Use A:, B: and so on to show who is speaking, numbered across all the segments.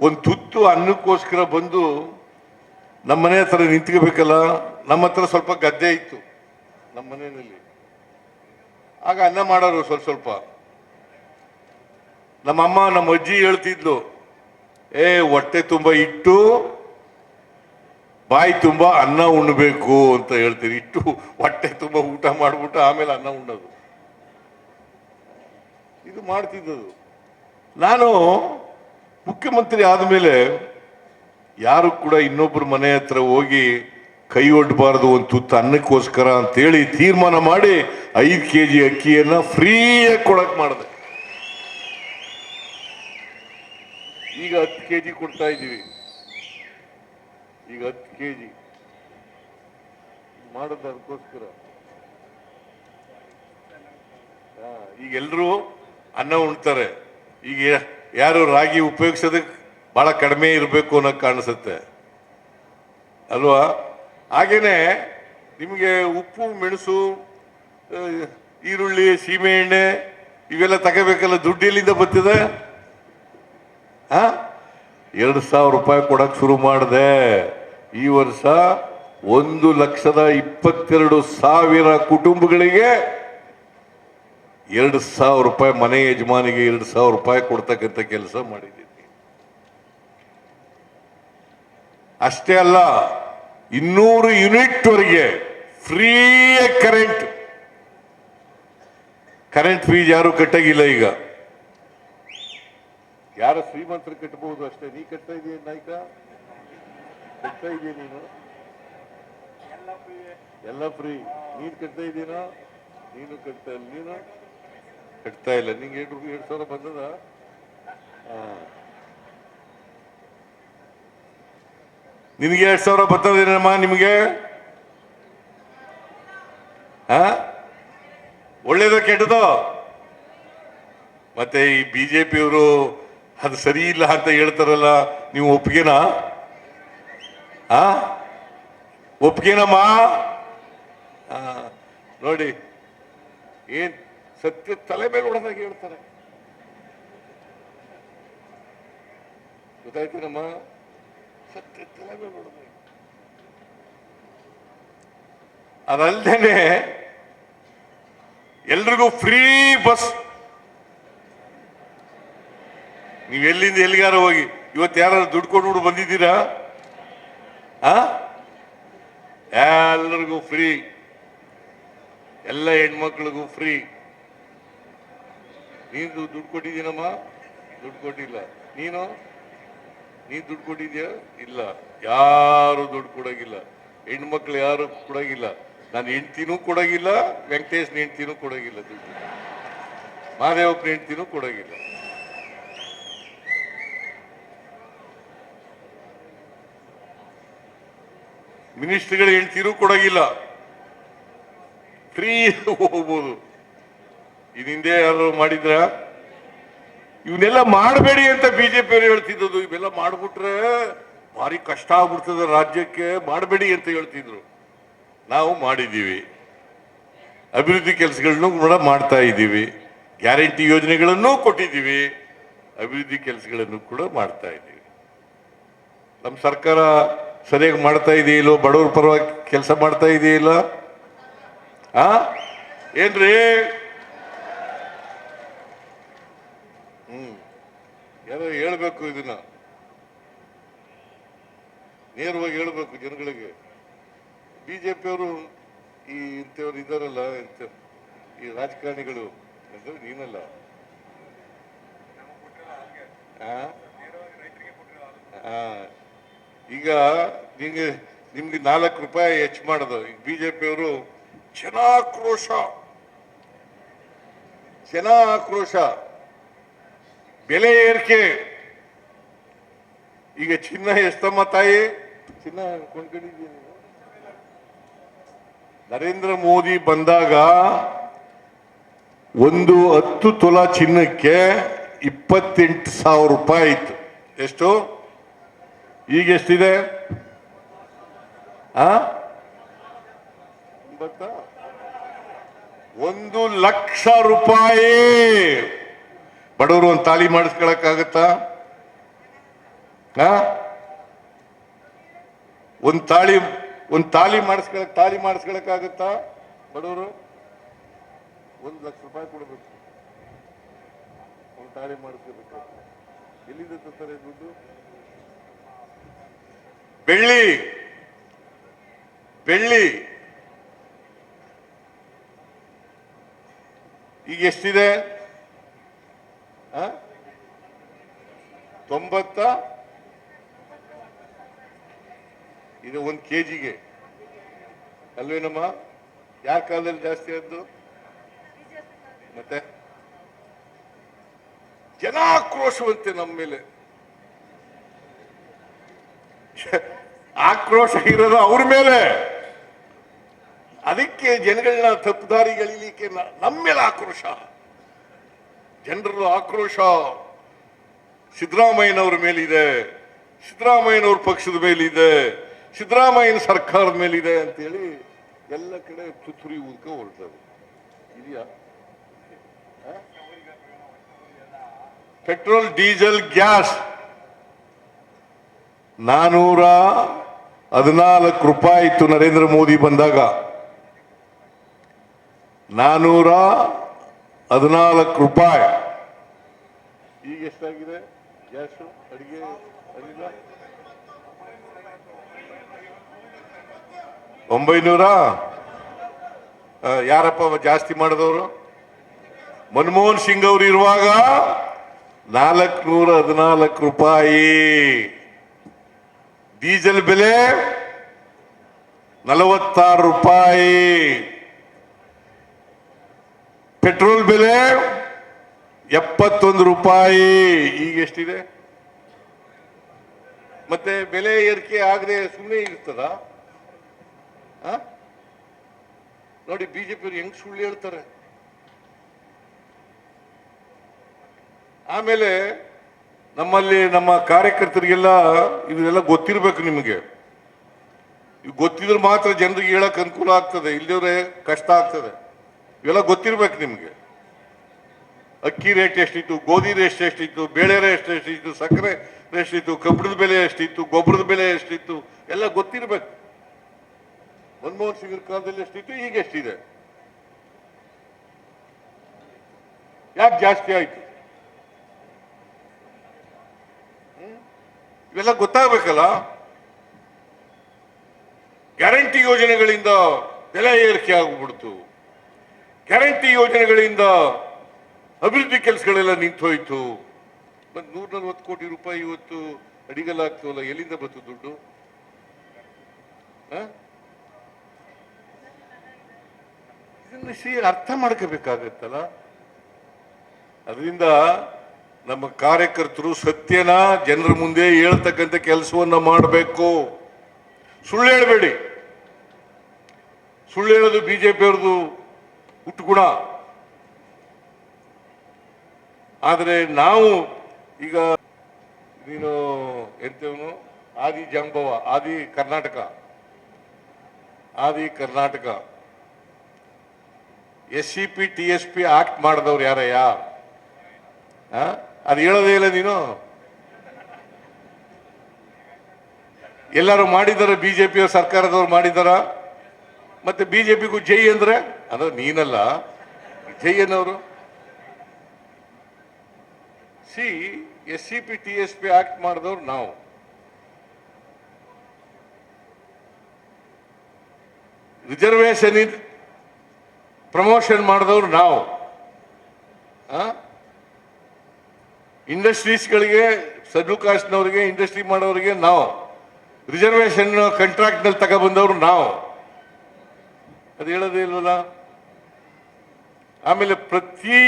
A: ಒಂದು ತುತ್ತು ಅನ್ನಕ್ಕೋಸ್ಕರ ಬಂದು ನಮ್ಮ ಮನೆ ಹತ್ರ ನಿಂತ್ಕೋಬೇಕಲ್ಲ. ನಮ್ಮ ಹತ್ರ ಸ್ವಲ್ಪ ಗದ್ದೆ ಇತ್ತು ನಮ್ಮ ಮನೆಯಲ್ಲಿ, ಆಗ ಅನ್ನ ಮಾಡೋರು ಸ್ವಲ್ಪ ಸ್ವಲ್ಪ. ನಮ್ಮಮ್ಮ ನಮ್ಮ ಅಜ್ಜಿ ಹೇಳ್ತಿದ್ಲು, ಹೊಟ್ಟೆ ತುಂಬ ಇಟ್ಟು ಬಾಯಿ ತುಂಬ ಅನ್ನ ಉಣ್ಣಬೇಕು ಅಂತ ಹೇಳ್ತೀರಿ. ಇಟ್ಟು ಹೊಟ್ಟೆ ತುಂಬ ಊಟ ಮಾಡ್ಬಿಟ್ಟು ಆಮೇಲೆ ಅನ್ನ ಉಣ್ಣೋದು, ಇದು ಮಾಡ್ತಿದ್ದದು. ನಾನು ಮುಖ್ಯಮಂತ್ರಿ ಆದಮೇಲೆ ಯಾರು ಕೂಡ ಇನ್ನೊಬ್ಬರ ಮನೆ ಹತ್ರ ಹೋಗಿ ಕೈ ಒಡ್ಡಬಾರದು ಒಂದು ತುತ್ತು ಅನ್ನಕ್ಕೋಸ್ಕರ ಅಂತೇಳಿ ತೀರ್ಮಾನ ಮಾಡಿ 5 kg ಅಕ್ಕಿಯನ್ನ ಫ್ರೀಯಾಗಿ ಕೊಡಕ್ ಮಾಡಿದೆ. ಈಗ 10 kg ಕೊಡ್ತಾ ಇದ್ದೀವಿ. ಈಗ 10 kg ಮಾಡೋದು ಅದಕ್ಕೋಸ್ಕರ. ಈಗ ಎಲ್ರೂ ಅನ್ನ ಉಣ್ತಾರೆ. ಈಗ ಯಾರು ರಾಗಿ ಉಪಯೋಗಿಸೋದಕ್ಕೆ ಬಹಳ ಕಡಿಮೆ ಇರಬೇಕು ಅನ್ನೋಕೆ ಕಾಣಿಸುತ್ತೆ ಅಲ್ವಾ? ಹಾಗೇನೆ ನಿಮಗೆ ಉಪ್ಪು, ಮೆಣಸು, ಈರುಳ್ಳಿ, ಸೀಮೆ ಎಣ್ಣೆ ಇವೆಲ್ಲ ತಗೋಬೇಕಲ್ಲ, ದುಡ್ಡು ಎಲ್ಲಿಂದ ಬರ್ತದೆ? 2,000 ರೂಪಾಯಿ ಕೊಡಕ್ ಶುರು ಮಾಡಿದೆ. ಈ ವರ್ಷ 1,22,000 ಕುಟುಂಬಗಳಿಗೆ 2,000 ರೂಪಾಯಿ, ಮನೆ ಯಜಮಾನಿಗೆ 2,000 ರೂಪಾಯಿ ಕೊಡ್ತಕ್ಕಂಥ ಕೆಲಸ ಮಾಡಿದ್ದೀನಿ. ಅಷ್ಟೇ ಅಲ್ಲ, 200 ಯೂನಿಟ್ ವರೆಗೆ ಫ್ರೀ ಕರೆಂಟ್ ಫೀಸ್ ಯಾರು ಕಟ್ಟಾಗಿಲ್ಲ. ಈಗ ಯಾರು ಶ್ರೀಮಂತರು ಕಟ್ಟಬಹುದು ಅಷ್ಟೇ. ನೀ ಕಟ್ತಾ ಇದೀಯ ನಾಯ್ಕ, ಕಟ್ತಾ ಇದೀಯ ನೀನು, ಎಲ್ಲ ಫ್ರೀ. ನೀನ್ ಕಟ್ತಾ ಇದೀನೋ? ನೀನು ಕಟ್ತಾ ಇಲ್ಲ. ನೀನು ಕಟ್ತಾ ಇಲ್ಲ. ನಿಂಗೆ 2,000 ಬಂದದ? ನಿನಗೆ 2,000 ಬರ್ತದೇನಮ್ಮ? ನಿಮಗೆ ಒಳ್ಳೇದೋ ಕೆಟ್ಟದೋ? ಮತ್ತೆ ಈ ಬಿಜೆಪಿಯವರು ಅದು ಸರಿ ಇಲ್ಲ ಅಂತ ಹೇಳ್ತಾರಲ್ಲ, ನೀವು ಒಪ್ಪಿಗೆನಾ? ಒಪ್ಪಿಗೆನಮ್ಮ? ನೋಡಿ, ಏನ್ ಸತ್ಯ ತಲೆ ಮೇಲೆ ಹೊಡೆದಾಗ ಹೇಳ್ತಾರೆ. ಗೊತ್ತಾಯ್ತೇನಮ್ಮ? ಸತ್ಯ ತಲೆ ಮೇಲೆ ಹೊಡೆದಾಗ. ಅದಲ್ದೇನೆ ಎಲ್ರಿಗೂ ಫ್ರೀ ಬಸ್. ನೀವು ಎಲ್ಲಿಂದ ಎಲ್ಲಿಗಾರ ಹೋಗಿ, ಇವತ್ತು ಯಾರು ದುಡ್ಡು ಕೊಟ್ಬಿಟ್ಟು ಬಂದಿದ್ದೀರಾ? ಎಲ್ಲರಿಗೂ ಫ್ರೀ, ಎಲ್ಲ ಹೆಣ್ಮಕ್ಳಿಗೂ ಫ್ರೀ. ನೀನು ದುಡ್ಡು ಕೊಟ್ಟಿದ್ದೀನಮ್ಮ? ದುಡ್ಡು ಕೊಟ್ಟಿಲ್ಲ. ನೀನು ದುಡ್ಡು ಕೊಟ್ಟಿದ್ಯಾ? ಇಲ್ಲ. ಯಾರು ದುಡ್ಡು ಕೊಡೋಗಿಲ್ಲ. ಹೆಣ್ಮಕ್ಳು ಯಾರು ಕೊಡೋಗಿಲ್ಲ. ನಾನು ಹೆಂಡ್ತಿನೂ ಕೊಡೋಗಿಲ್ಲ, ವೆಂಕಟೇಶ್ನ ಹೆಂಡ್ತಿನೂ ಕೊಡೋಗಿಲ್ಲ ದುಡ್ಡು, ಮಹಾದೇವಪ್ಪನ ಹೆಂಡ್ತಿನೂ ಕೊಡೋಗಿಲ್ಲ. ಮಿನಿಸ್ಟ್ರಿಗಳ ಹೆಂಡ್ತಿನೂ ಕೊಡೋಗಿಲ್ಲ. ಫ್ರೀ ಹೋಗ್ಬೋದು. ಹಿಂದೆ ಯಾರು ಮಾಡಿದ್ರ? ಇವನ್ನೆಲ್ಲ ಮಾಡಬೇಡಿ ಅಂತ ಬಿಜೆಪಿ ಅವರು ಹೇಳ್ತಿದ್ದದು. ಇವೆಲ್ಲ ಮಾಡ್ಬಿಟ್ರೆ ಭಾರಿ ಕಷ್ಟ ಆಗ್ಬಿಡ್ತದೆ ರಾಜ್ಯಕ್ಕೆ, ಮಾಡಬೇಡಿ ಅಂತ ಹೇಳ್ತಿದ್ರು. ನಾವು ಮಾಡಿದ್ದೀವಿ. ಅಭಿವೃದ್ಧಿ ಕೆಲಸಗಳನ್ನು ಕೂಡ ಮಾಡ್ತಾ ಇದ್ದೀವಿ. ಗ್ಯಾರಂಟಿ ಯೋಜನೆಗಳನ್ನು ಕೊಟ್ಟಿದ್ದೀವಿ. ಅಭಿವೃದ್ಧಿ ಕೆಲಸಗಳನ್ನು ಕೂಡ ಮಾಡ್ತಾ ಇದ್ದೀವಿ. ನಮ್ಮ ಸರ್ಕಾರ ಸರಿಯಾಗಿ ಮಾಡ್ತಾ ಇದೆಯಿಲ್ಲೋ? ಬಡವರ ಪರವಾಗಿ ಕೆಲಸ ಮಾಡ್ತಾ ಇದೆಯಿಲ್ಲ? ಏನ್ರಿ? ಯಾರೋ ಹೇಳ್ಬೇಕು, ಇದನ್ನ ನೇರವಾಗಿ ಹೇಳ್ಬೇಕು ಜನಗಳಿಗೆ. ಬಿಜೆಪಿಯವರು ಈ ಇಂಥವ್ರು ಇದಾರಲ್ಲ, ಈ ರಾಜಕಾರಣಿಗಳು, ನೀನಲ್ಲ, ಈಗ ನಿಮ್ಗೆ 4 ರೂಪಾಯಿ ಹೆಚ್ಚು ಮಾಡೋದು. ಈಗ ಬಿಜೆಪಿಯವರು ಜನ ಆಕ್ರೋಶ, ಬೆಲೆ ಏರಿಕೆ. ಈಗ ಚಿನ್ನ ಎಷ್ಟಮ್ಮ ತಾಯಿ? ಚಿನ್ನ ಕೊಂಡ್ಕೊಂಡಿದ್ದೀನಿ. ನರೇಂದ್ರ ಮೋದಿ ಬಂದಾಗ 10 ತೊಲಾ ಚಿನ್ನಕ್ಕೆ 28,000 ರೂಪಾಯಿ ಇತ್ತು. ಎಷ್ಟು? ಈಗ ಎಷ್ಟಿದೆ? 1,00,000 ರೂಪಾಯಿ. ಬಡವರು ಒಂದು ತಾಳಿ ಮಾಡಿಸ್ಕೊಳಕ್ಕಾಗತ್ತಾ? ಹಾ ತಾಳಿ ಮಾಡಿಸ್ಕೊಳಕ್ಕಾಗತ್ತಾ? ಬಡವರು 1,00,000 ರೂಪಾಯಿ ಕೊಡಬೇಕು, ಒಂದು ತಾಳಿ ಮಾಡಿಸ್ಕೋಬೇಕು. ಎಲ್ಲಿಂದ ತರ್ತಾರೆ ದುಡ್ಡು? ಬೆಳ್ಳಿ ಈಗ ಎಷ್ಟಿದೆ? 90 ಇದು 1 kg ಅಲ್ವೇನಮ್ಮ? ಯಾರ ಕಾಲದಲ್ಲಿ ಜಾಸ್ತಿ ಆದ್ದು? ಮತ್ತೆ ಜನ ಆಕ್ರೋಶವಂತೆ ನಮ್ಮ ಮೇಲೆ. ಆಕ್ರೋಶ ಇರೋದು ಅವ್ರ ಮೇಲೆ. ಅದಕ್ಕೆ ಜನಗಳನ್ನ ತಪ್ಪುದಾರಿಗಳಿಲಿಕ್ಕೆ ನಮ್ಮ ಮೇಲೆ ಆಕ್ರೋಶ. ಜನರ ಆಕ್ರೋಶ ಸಿದ್ದರಾಮಯ್ಯನವ್ರ ಮೇಲಿದೆ, ಸಿದ್ದರಾಮಯ್ಯನವ್ರ ಪಕ್ಷದ ಮೇಲಿದೆ, ಸಿದ್ದರಾಮಯ್ಯನ ಸರ್ಕಾರದ ಮೇಲಿದೆ ಅಂತೇಳಿ ಎಲ್ಲ ಕಡೆ ತುತ್ತೂರಿ ಊದ್ಕ ಹೊರಟದು ಇದೆಯಾ? ಪೆಟ್ರೋಲ್, ಡೀಸೆಲ್, ಗ್ಯಾಸ್ 414 ರೂಪಾಯಿ ಇತ್ತು ನರೇಂದ್ರ ಮೋದಿ ಬಂದಾಗ. 414 ರೂಪಾಯಿ. ಈಗ ಎಷ್ಟಾಗಿದೆ ಗ್ಯಾಸು? ಅಡಿಗೆ ಅಡಿಲ್ಲ 900. ಯಾರಪ್ಪ ಜಾಸ್ತಿ ಮಾಡಿದವರು? ಮನಮೋಹನ್ ಸಿಂಗ್ ಅವರು ಇರುವಾಗ 414 ರೂಪಾಯಿ. ಡೀಸೆಲ್ ಬೆಲೆ 46 ರೂಪಾಯಿ. ಪೆಟ್ರೋಲ್ ಬೆಲೆ 71 ರೂಪಾಯಿ. ಈಗ ಎಷ್ಟಿದೆ? ಮತ್ತೆ ಬೆಲೆ ಏರಿಕೆ ಆಗದೆ ಸುಮ್ಮನೆ ಇರ್ತದ? ನೋಡಿ ಬಿಜೆಪಿಯವರು ಹೆಂಗ್ ಸುಳ್ಳು ಹೇಳ್ತಾರೆ. ಆಮೇಲೆ ನಮ್ಮಲ್ಲಿ ನಮ್ಮ ಕಾರ್ಯಕರ್ತರಿಗೆಲ್ಲ ಇದೆಲ್ಲ ಗೊತ್ತಿರ್ಬೇಕು. ನಿಮಗೆ ಗೊತ್ತಿದ್ರೆ ಮಾತ್ರ ಜನರಿಗೆ ಹೇಳಕ್ ಅನುಕೂಲ ಆಗ್ತದೆ, ಇಲ್ಲದ್ರೆ ಕಷ್ಟ ಆಗ್ತದೆ. ಇವೆಲ್ಲ ಗೊತ್ತಿರ್ಬೇಕು ನಿಮ್ಗೆ. ಅಕ್ಕಿ ರೇಟ್ ಎಷ್ಟಿತ್ತು, ಗೋಧಿ ರೇಟ್ ಎಷ್ಟಿತ್ತು, ಬೇಳೆ ರೇಟ್ ಎಷ್ಟಿತ್ತು, ಸಕ್ಕರೆ ಎಷ್ಟಿತ್ತು, ಕಬ್ಬಿಣದ ಬೆಲೆ ಎಷ್ಟಿತ್ತು, ಗೊಬ್ಬರದ ಬೆಲೆ ಎಷ್ಟಿತ್ತು, ಎಲ್ಲ ಗೊತ್ತಿರ್ಬೇಕು. ಮನಮೋಹನ್ ಸಿಂಗ್ ಕಾಲದಲ್ಲಿ ಎಷ್ಟಿತ್ತು, ಈಗ ಎಷ್ಟಿದೆ, ಯಾಕೆ ಜಾಸ್ತಿ ಆಯ್ತು, ಇವೆಲ್ಲ ಗೊತ್ತಾಗಬೇಕಲ್ಲ. ಗ್ಯಾರಂಟಿ ಯೋಜನೆಗಳಿಂದ ಬೆಲೆ ಏರಿಕೆ ಆಗ್ಬಿಡ್ತು. ಗ್ಯಾರಂಟಿ ಯೋಜನೆಗಳಿಂದ ಅಭಿವೃದ್ಧಿ ಕೆಲಸಗಳೆಲ್ಲ ನಿಂತು ಹೋಯ್ತು. ಮತ್ತೆ 140 ಕೋಟಿ ರೂಪಾಯಿ ಇವತ್ತು ಅಡಿಗಲ್ಲಾಗ್ತವಲ್ಲ, ಎಲ್ಲಿಂದ ಬಂತು ದುಡ್ಡು? ಇದನ್ನ ಅರ್ಥ ಮಾಡ್ಕೋಬೇಕಾಗತ್ತಲ್ಲ. ಅದರಿಂದ ನಮ್ಮ ಕಾರ್ಯಕರ್ತರು ಸತ್ಯನ ಜನರ ಮುಂದೆ ಹೇಳ್ತಕ್ಕಂಥ ಕೆಲಸವನ್ನ ಮಾಡಬೇಕು. ಸುಳ್ಳು ಹೇಳಬೇಡಿ. ಸುಳ್ಳು ಹೇಳೋದು ಬಿಜೆಪಿಯವ್ರದ್ದು ಹುಟ್ಟುಗುಣ. ಆದರೆ ನಾವು ಈಗ ನೀನು ಎಂತವನು ಆದಿ ಜಾಂಬವ, ಆದಿ ಕರ್ನಾಟಕ SCP TSP ಆಕ್ಟ್ ಮಾಡಿದವ್ರು ಯಾರಯ್ಯ? ಅದು ಹೇಳೋದೇ ಇಲ್ಲ ನೀನು. ಎಲ್ಲರೂ ಮಾಡಿದಾರ? ಬಿಜೆಪಿ ಸರ್ಕಾರದವ್ರು ಮಾಡಿದಾರ? ಮತ್ತೆ ಬಿಜೆಪಿಗೂ ಜೈ ಅಂದ್ರೆ ಅದು ನೀನಲ್ಲ, ಜೈ ಅನ್ನೋರು. SCP TSP ಆಕ್ಟ್ ಮಾಡಿದವ್ರು ನಾವು. ರಿಸರ್ವೇಶನ್ ಪ್ರಮೋಷನ್ ಮಾಡಿದವ್ರು ನಾವು. ಇಂಡಸ್ಟ್ರೀಸ್ಗಳಿಗೆ, ಶೆಡ್ಯೂಲ್ ಕಾಸ್ಟ್ನವರಿಗೆ, ಇಂಡಸ್ಟ್ರಿ ಮಾಡೋರಿಗೆ ನಾವು. ರಿಸರ್ವೇಶನ್ ಕಾಂಟ್ರಾಕ್ಟ್ ನಲ್ಲಿ ತಗೊಬಂದವ್ರು ನಾವು. ಅದು ಹೇಳೋದೇ ಇಲ್ವಲ್ಲ. ಆಮೇಲೆ ಪ್ರತಿ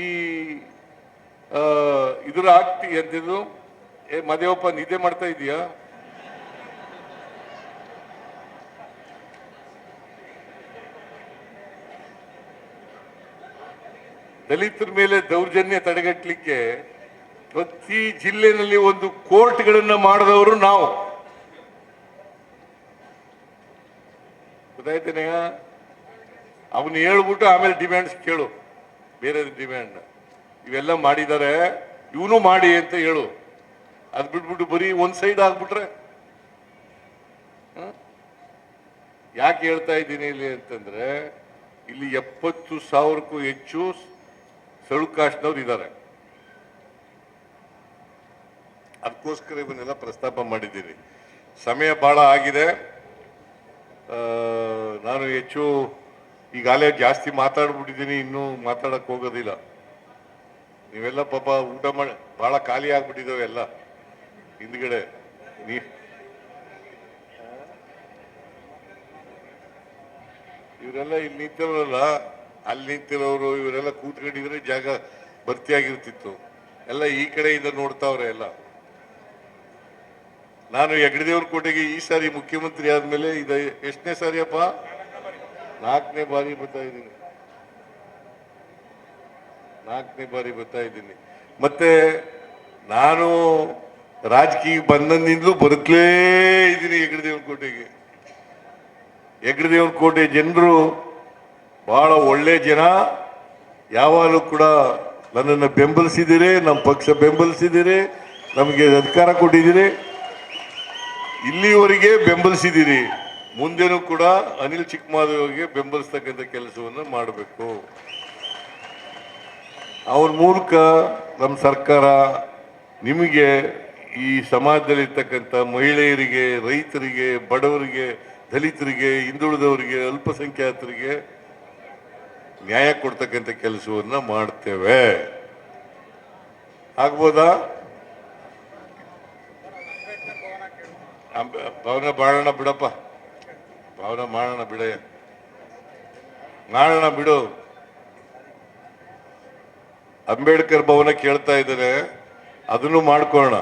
A: ಈ ಇದ್ರ ಆಗ್ತಿ ಅಂತಿದ್ದು ಮದೇವಪ್ಪ ನಿದ್ದೆ ಮಾಡ್ತಾ ಇದೀಯಾ? ದಲಿತರ ಮೇಲೆ ದೌರ್ಜನ್ಯ ತಡೆಗಟ್ಟಲಿಕ್ಕೆ ಪ್ರತಿ ಜಿಲ್ಲೆಯಲ್ಲಿ ಒಂದು ಕೋರ್ಟ್ಗಳನ್ನ ಮಾಡಿದವರು ನಾವು. ಗೊತ್ತಾಯ್ತೇನೆ? ಅವನು ಹೇಳ್ಬಿಟ್ಟು ಆಮೇಲೆ ಡಿಮ್ಯಾಂಡ್ಸ್ ಕೇಳು, ಬೇರೆ ಡಿಮ್ಯಾಂಡ್. ಇವೆಲ್ಲ ಮಾಡಿದ್ದಾರೆ. ಇವನು ಮಾಡಿ ಅಂತ ಹೇಳು. ಅದ್ ಬಿಟ್ಬಿಟ್ಟು ಬರೀ ಒಂದ್ ಸೈಡ್ ಆಗ್ಬಿಟ್ರೆ ಯಾಕೆ ಹೇಳ್ತಾ ಇದ್ದೀನಿ ಇಲ್ಲಿ ಅಂತಂದ್ರೆ, ಇಲ್ಲಿ 70,000ಕ್ಕೂ ಹೆಚ್ಚು ಶೆಡ್ಯೂಲ್ ಕಾಸ್ಟ್ನವ್ರು ಇದ್ದಾರೆ. ಅದಕ್ಕೋಸ್ಕರ ಇವನ್ನೆಲ್ಲ ಪ್ರಸ್ತಾಪ ಮಾಡಿದ್ದೀನಿ. ಸಮಯ ಬಹಳ ಆಗಿದೆ. ನಾನು ಹೆಚ್ಚು ಈಗಾಗಲೇ ಜಾಸ್ತಿ ಮಾತಾಡ್ಬಿಟ್ಟಿದ್ದೀನಿ, ಇನ್ನೂ ಮಾತಾಡಕ್ ಹೋಗೋದಿಲ್ಲ. ನೀವೆಲ್ಲ ಪಾಪ ಊಟ ಮಾಡಿ ಬಹಳ ಖಾಲಿ ಆಗ್ಬಿಟ್ಟಿದ್ದಾವೆ ಎಲ್ಲ ಹಿಂದ್ಗಡೆ. ಇವರೆಲ್ಲ ಇಲ್ಲಿ ನಿಂತಿರೋರಲ್ಲ, ಅಲ್ಲಿ ನಿಂತಿರೋರು ಇವರೆಲ್ಲ ಕೂತ್ಕೊಂಡಿದ್ರೆ ಜಾಗ ಭರ್ತಿಯಾಗಿರ್ತಿತ್ತು. ಎಲ್ಲ ಈ ಕಡೆಯಿಂದ ನೋಡ್ತಾವ್ರೆ ಎಲ್ಲ. ನಾನು ಹೆಗ್ಗಡದೇವ್ರ ಕೋಟೆಗೆ ಈ ಸಾರಿ ಮುಖ್ಯಮಂತ್ರಿ ಆದ್ಮೇಲೆ ಇದು ಎಷ್ಟನೇ ಸಾರಿಯಪ್ಪ? 4ನೇ ಬಾರಿ ಬರ್ತಾ ಇದ್ದೀನಿ. 4ನೇ ಬಾರಿ ಬರ್ತಾ ಇದ್ದೀನಿ. ಮತ್ತೆ ನಾನು ರಾಜಕೀಯ ಬಂದಂದಿಂದಲೂ ಬದುಕಲೇ ಇದ್ದೀನಿ ಹೆಗ್ಗಡದೇವ್ರ ಕೋಟೆಗೆ. ಹೆಗ್ಗಡದೇವ್ರ ಕೋಟೆ ಜನರು ಬಹಳ ಒಳ್ಳೆ ಜನ. ಯಾವಾಗಲೂ ಕೂಡ ನನ್ನನ್ನು ಬೆಂಬಲಿಸಿದ್ದೀರಿ, ನಮ್ಮ ಪಕ್ಷ ಬೆಂಬಲಿಸಿದ್ದೀರಿ, ನಮಗೆ ಅಧಿಕಾರ ಕೊಟ್ಟಿದ್ದೀರಿ, ಇಲ್ಲಿವರೆಗೆ ಬೆಂಬಲಿಸಿದ್ದೀರಿ. ಮುಂದೆನೂ ಕೂಡ ಅನಿಲ್ ಚಿಕ್ಕಮಾದೇವಿಗೆ ಬೆಂಬಲಿಸ್ತಕ್ಕಂಥ ಕೆಲಸವನ್ನು ಮಾಡಬೇಕು. ಅವ್ರ ಮೂಲಕ ನಮ್ಮ ಸರ್ಕಾರ ನಿಮಗೆ ಈ ಸಮಾಜದಲ್ಲಿರ್ತಕ್ಕಂಥ ಮಹಿಳೆಯರಿಗೆ, ರೈತರಿಗೆ, ಬಡವರಿಗೆ, ದಲಿತರಿಗೆ, ಹಿಂದುಳಿದವರಿಗೆ, ಅಲ್ಪಸಂಖ್ಯಾತರಿಗೆ ನ್ಯಾಯ ಕೊಡ್ತಕ್ಕಂಥ ಕೆಲಸವನ್ನ ಮಾಡ್ತೇವೆ. ಆಗ್ಬೋದಾ? ಭವನ ಮಾಡೋಣ ಬಿಡಪ್ಪ, ಭವನ ಮಾಡೋಣ ಬಿಡ, ಮಾಡೋಣ ಬಿಡು. ಅಂಬೇಡ್ಕರ್ ಭವನ ಕೇಳ್ತಾ ಇದ್ದಾರೆ, ಅದನ್ನು ಮಾಡ್ಕೊಳ್ಳೋಣ.